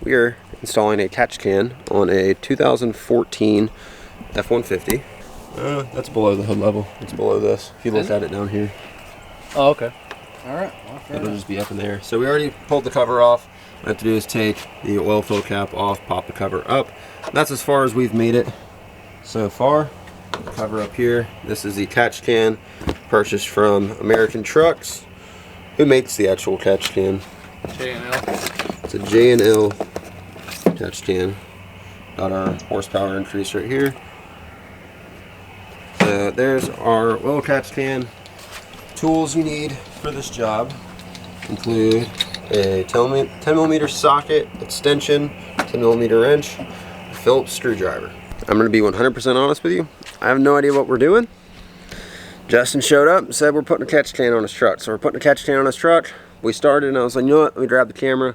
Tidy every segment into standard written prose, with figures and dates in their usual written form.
we are installing a catch can on a 2014 F-150. That's below the hood level. It's below this. If you look at it down here. Oh, okay. All right. Well, it'll just be up in there. So we already pulled the cover off. What we have to do is take the oil fill cap off, pop the cover up. That's as far as we've made it so far. The cover up here. This is the catch can purchased from American Trucks. Who makes the actual catch can? J&L. It's a J&L catch can. Got our horsepower increase right here. So there's our oil catch can. Tools you need for this job include a 10mm socket extension, 10mm wrench, a Phillips screwdriver. I'm going to be 100% honest with you. I have no idea what we're doing. Justin showed up and said we're putting a catch can on his truck. So we're putting a catch can on his truck. We started and I was like, you know what, let me grab the camera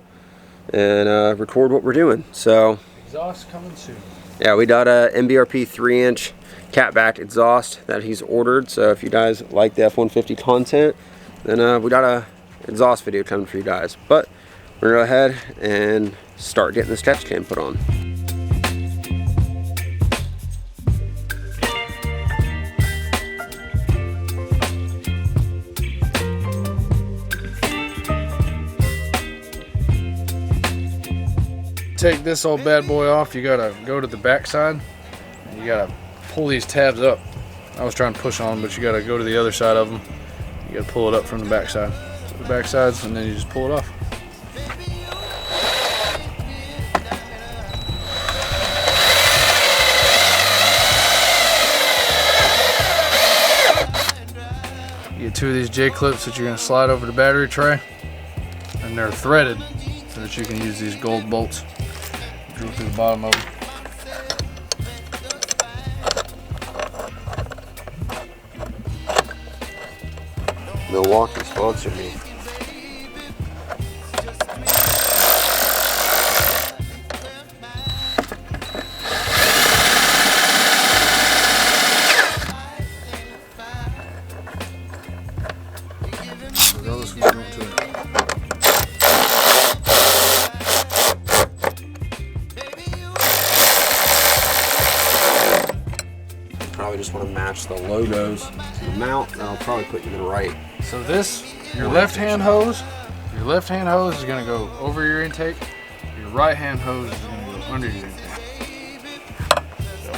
and record what we're doing. So exhaust coming soon. Yeah, we got a MBRP 3-inch cat-backed exhaust that he's ordered. So if you guys like the F-150 content, then we got a exhaust video coming for you guys. But we're gonna go ahead and start getting this catch can put on. Take this old bad boy off, you gotta go to the back side and you gotta pull these tabs up. I was trying to push on them, but you gotta go to the other side of them. You gotta pull it up from the back side. So the back sides, and then you just pull it off. You get 2 of these J-clips that you're gonna slide over the battery tray, and they're threaded so that you can use these gold bolts. Drill through the bottom of them. Milwaukee sponsored me. Probably just want to match the logos to the mount, and I'll probably put you in the right. So this, your left-hand hose is going to go over your intake. Your right-hand hose is going to go under your intake. So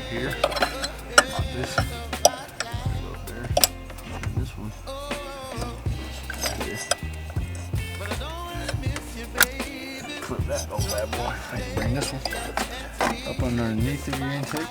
here, like this, go up there, and this one. Clip that old bad boy. I can bring this one up underneath of your intake.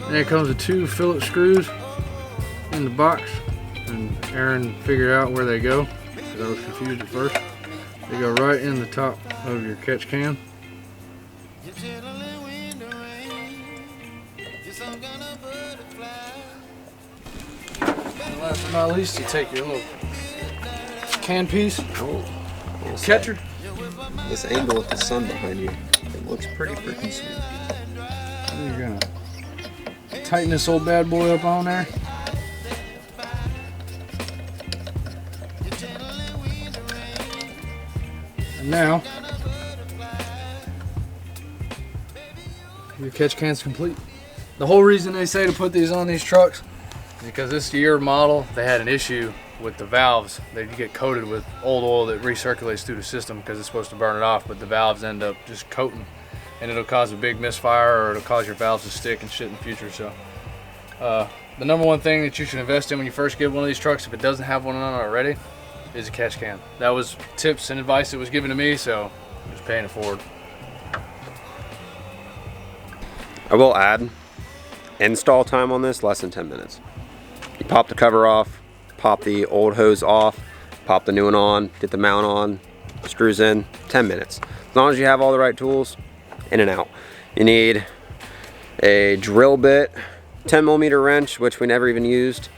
There comes the 2 Phillips screws in the box, and Aaron figured out where they go because I was confused at first. They go right in the top of your catch can. And last but not least, you take your little can piece, catcher. This angle with the sun behind you, it looks pretty freaking sweet. And you're gonna tighten this old bad boy up on there. And now your catch can's complete. The whole reason they say to put these on these trucks is because this year model, they had an issue with the valves. They get coated with old oil that recirculates through the system because it's supposed to burn it off, but the valves end up just coating, and it'll cause a big misfire, or it'll cause your valves to stick and shit in the future. So the number one thing that you should invest in when you first get one of these trucks, if it doesn't have one on it already, is a catch can. That was tips and advice that was given to me, so I'm just paying it forward. I will add, install time on this, less than 10 minutes. You pop the cover off, pop the old hose off, pop the new one on, get the mount on, screws in, 10 minutes. As long as you have all the right tools, in and out. You need a drill bit, 10mm wrench, which we never even used,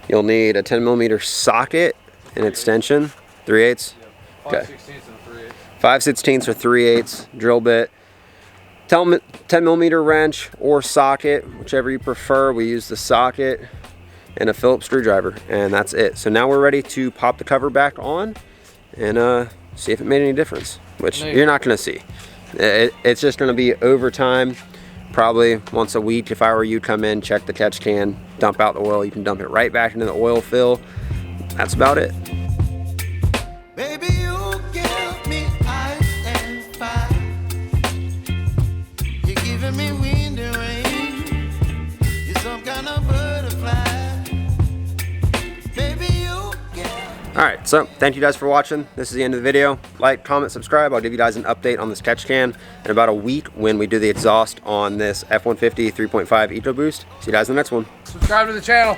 You'll need a 10mm socket and extension, 3/8. Okay. 5/16 or 3/8 drill bit. 10mm wrench or socket, whichever you prefer. We use the socket and a Phillips screwdriver, and that's it. So now we're ready to pop the cover back on and see if it made any difference, which you're not going to see. It's just going to be over time, probably once a week. If I were you, come in, check the catch can, dump out the oil. You can dump it right back into the oil fill. That's about it. Baby, you give me ice and fire. You're giving me wind and rain. You're some kind of butterfly. Baby, you give. Alright, so thank you guys for watching. This is the end of the video. Like, comment, subscribe. I'll give you guys an update on this catch can in about a week when we do the exhaust on this F-150 3.5 EcoBoost. See you guys in the next one. Subscribe to the channel.